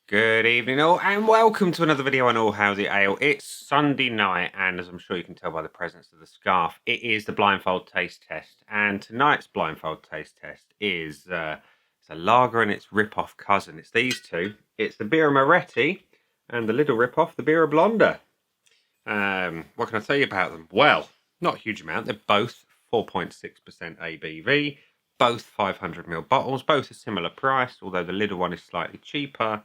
Good evening all, and welcome to another video on All How's It Ale. It's Sunday night, and as I'm sure you can tell by the presence of the scarf, it is the Blindfold Taste Test. And tonight's Blindfold Taste Test is it's a lager and its rip-off cousin. It's these two. It's the beer Moretti and the Lidl rip-off, the beer Blonda. What can I tell you about them? Well, not a huge amount. They're both 4.6% ABV, both 500ml bottles, both a similar price, although the Lidl one is slightly cheaper.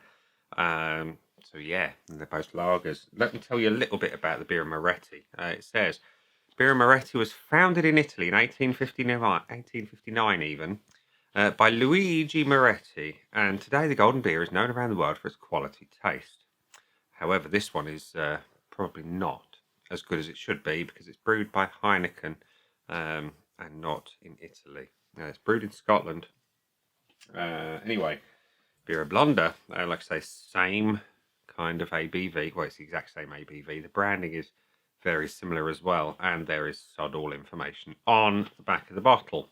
So yeah, they're both lagers. Let me tell you a little bit about the beer Moretti. It says, beer Moretti was founded in Italy in 1859 even, by Luigi Moretti, and today the golden beer is known around the world for its quality taste. However, this one is probably not as good as it should be because it's brewed by Heineken and not in Italy. It's brewed in Scotland. Anyway, beer Blonda, like I say, same kind of ABV. Well, it's the exact same ABV. The branding is very similar as well, and there is sod all information on the back of the bottle.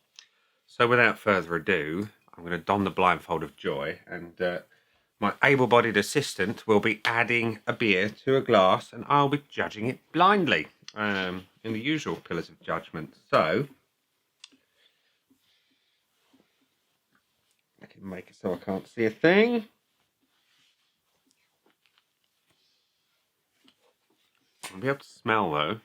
So without further ado, I'm going to don the blindfold of joy, and my able-bodied assistant will be adding a beer to a glass, and I'll be judging it blindly in the usual pillars of judgment. So I can make it so I can't see a thing. I'll be able to smell though.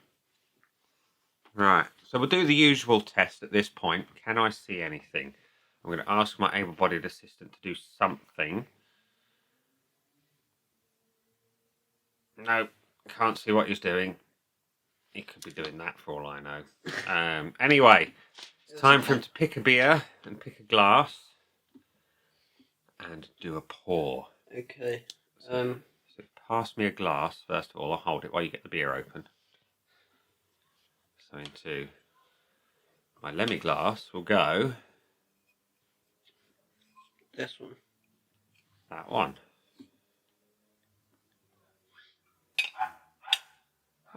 Right, so we'll do the usual test at this point. Can I see anything? I'm going to ask my able-bodied assistant to do something. No, can't see what he's doing. He could be doing that for all I know. Anyway, it's time for him to pick a beer and pick a glass and do a pour. Okay. So pass me a glass first of all. I'll hold it while you get the beer open. So into my lemmy glass will go This one. that one.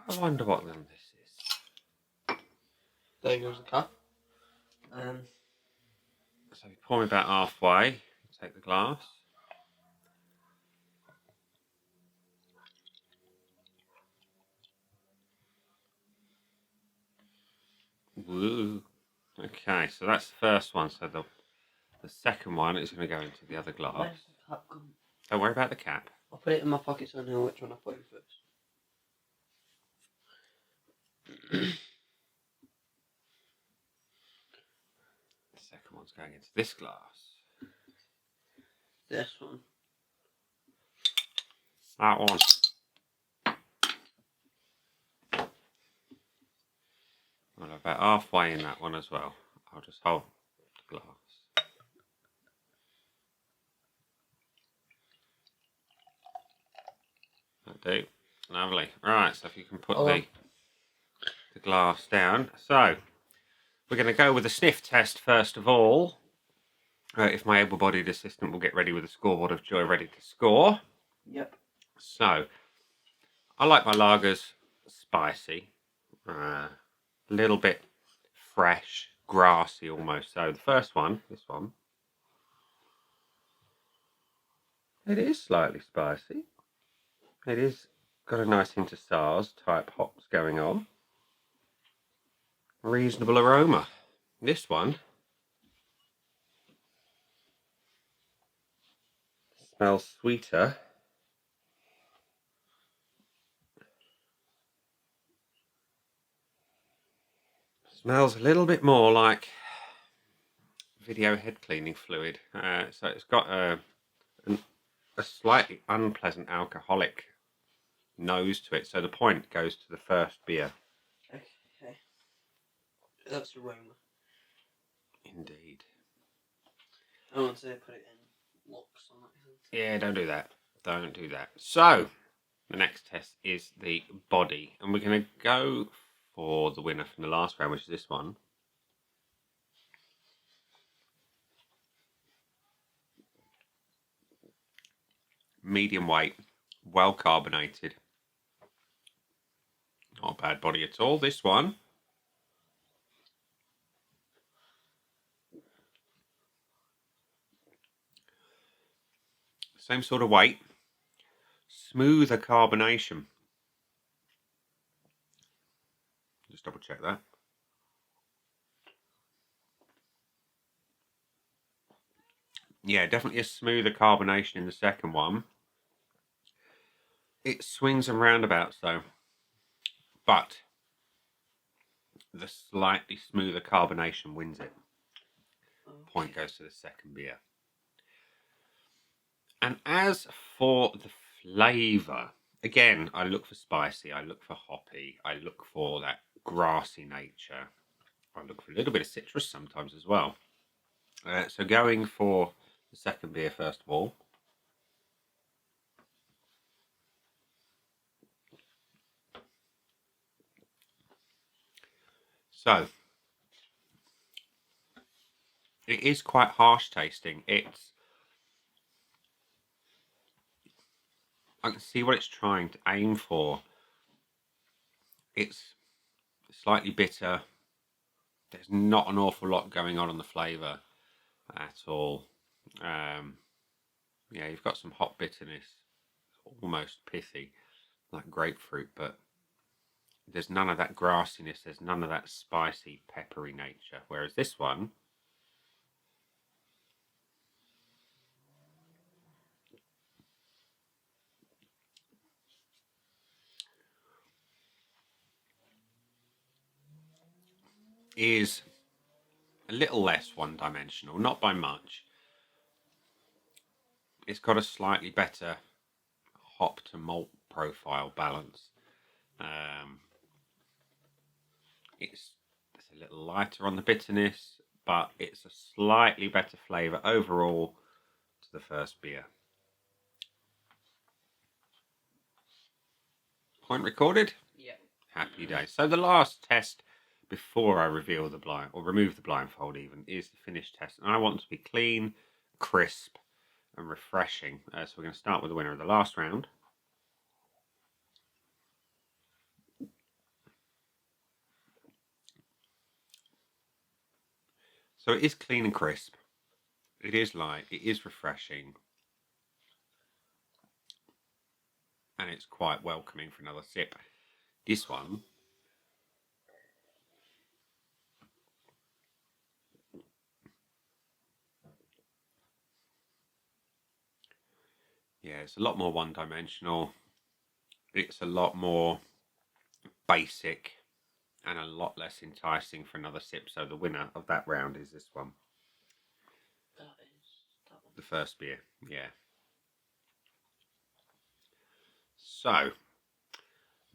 I wonder what one this is. There goes the cup. So you pour me about halfway. Take the glass. Woo. Okay, so that's the first one. So the second one is going to go into the other glass. Where's the cup gone? Don't worry about the cap. I'll put it in my pocket so I know which one I put in first. The second one's going into this glass. This one. That one. Well, about halfway in that one as well. I'll just hold the glass. That'll do. Lovely. Right, so if you can put the glass down. So, we're going to go with a sniff test first of all. If my able-bodied assistant will get ready with a scoreboard of joy ready to score. Yep. So, I like my lagers spicy. A little bit fresh, grassy almost. So, the first one, this one, it is slightly spicy. It is got a nice hint of SARS type hops going on. Reasonable aroma. This one smells sweeter. Smells a little bit more like video head cleaning fluid. So it's got a slightly unpleasant alcoholic nose to it. So the point goes to the first beer. Okay. That's aroma. Indeed. I want to put it in locks on that. Yeah, don't do that. Don't do that. So, the next test is the body. And we're going to go for the winner from the last round, which is this one. Medium weight, well carbonated. Not a bad body at all. This one, same sort of weight, smoother carbonation. Just double check that. Yeah, definitely a smoother carbonation in the second one. It swings and roundabouts though, but the slightly smoother carbonation wins it. Point goes to the second beer. And as for the flavour, again, I look for spicy, I look for hoppy, I look for that grassy nature. I look for a little bit of citrus sometimes as well. So going for the second beer first of all. So, it is quite harsh tasting. I can see what it's trying to aim for. It's slightly bitter. There's not an awful lot going on the flavour at all. Yeah, you've got some hot bitterness, almost pithy, like grapefruit, but there's none of that grassiness. There's none of that spicy, peppery nature. Whereas this one, is a little less one-dimensional, not by much. It's got a slightly better hop to malt profile balance. It's a little lighter on the bitterness, but it's a slightly better flavour overall to the first beer. Point recorded? Yeah. Happy days. So the last test before I reveal the blind, or remove the blindfold even, is the finish test. And I want to be clean, crisp and refreshing. So we're going to start with the winner of the last round. So it is clean and crisp. It is light. It is refreshing. And it's quite welcoming for another sip. This one, yeah, it's a lot more one-dimensional. It's a lot more basic and a lot less enticing for another sip. So the winner of that round is this one. That one. The first beer, yeah. So, I'm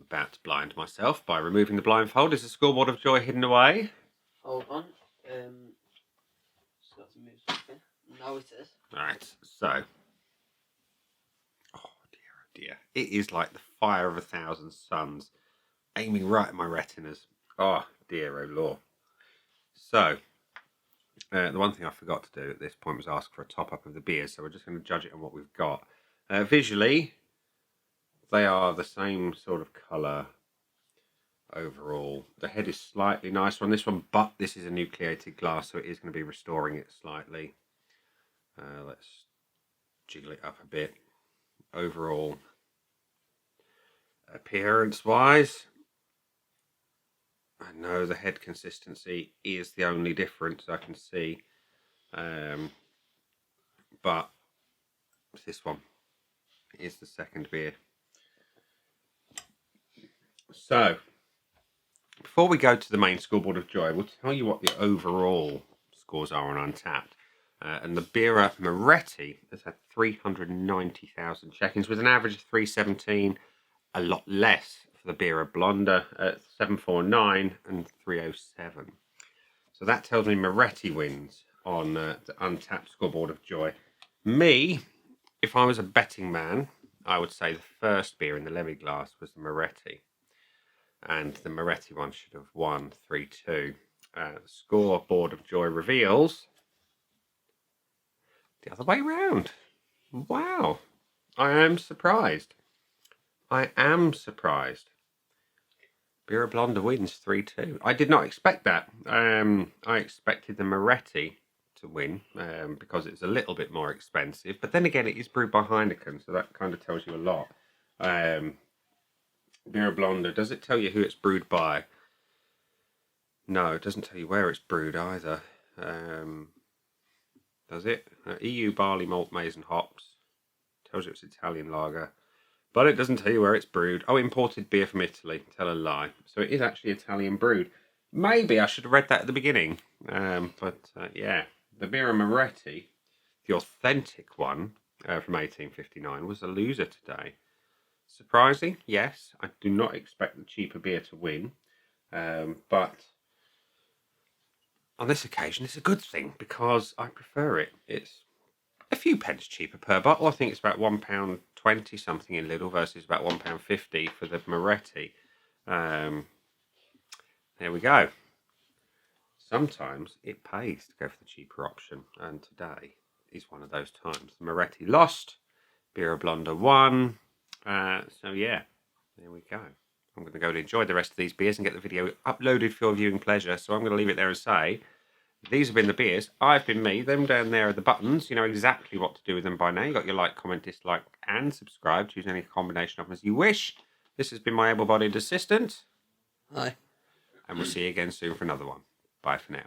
about to blind myself by removing the blindfold. Is the scoreboard of joy hidden away? Hold on. Just got to move something. Now it is. Right, so. Oh dear. It is like the fire of 1,000 suns aiming right at my retinas. Oh dear, oh lord. So, the one thing I forgot to do at this point was ask for a top-up of the beer, so we're just going to judge it on what we've got. Visually, they are the same sort of colour overall. The head is slightly nicer on this one, but this is a nucleated glass, so it is going to be restoring it slightly. Let's jiggle it up a bit. Overall, appearance-wise, I know the head consistency is the only difference I can see, but this one is the second beer. So, before we go to the main scoreboard of joy, we'll tell you what the overall scores are on Untapped. And the beer Moretti has had 390,000 check-ins with an average of 317, a lot less for the beer Blonda at 749 and 307. So that tells me Moretti wins on the Untapped scoreboard of joy. Me, if I was a betting man, I would say the first beer in the Lemmy glass was the Moretti. And the Moretti one should have won 3-2. The scoreboard of joy reveals the other way round. Wow. I am surprised. Beer Blonda wins 3-2. I did not expect that. I expected the Moretti to win because it's a little bit more expensive. But then again, it is brewed by Heineken, so that kind of tells you a lot. Beer Blonda. Does it tell you who it's brewed by? No, it doesn't tell you where it's brewed either. Does it? EU barley malt, maize and hops. Tells you it's Italian lager. But it doesn't tell you where it's brewed. Oh, imported beer from Italy. Tell a lie. So it is actually Italian brewed. Maybe I should have read that at the beginning. Yeah. The beer Moretti, the authentic one from 1859, was a loser today. Surprising? Yes. I do not expect the cheaper beer to win. But on this occasion, it's a good thing because I prefer it. It's a few pence cheaper per bottle. I think it's about £1.20 something in Lidl versus about £1.50 for the Moretti. There we go. Sometimes it pays to go for the cheaper option, and today is one of those times. The Moretti lost, Beer Blonda won. So yeah, there we go. I'm going to go and enjoy the rest of these beers and get the video uploaded for your viewing pleasure. So I'm going to leave it there and say, these have been the beers. I've been me. Them down there are the buttons. You know exactly what to do with them by now. You got your like, comment, dislike, and subscribe. Choose any combination of them as you wish. This has been my able-bodied assistant. Hi. And we'll see you again soon for another one. Bye for now.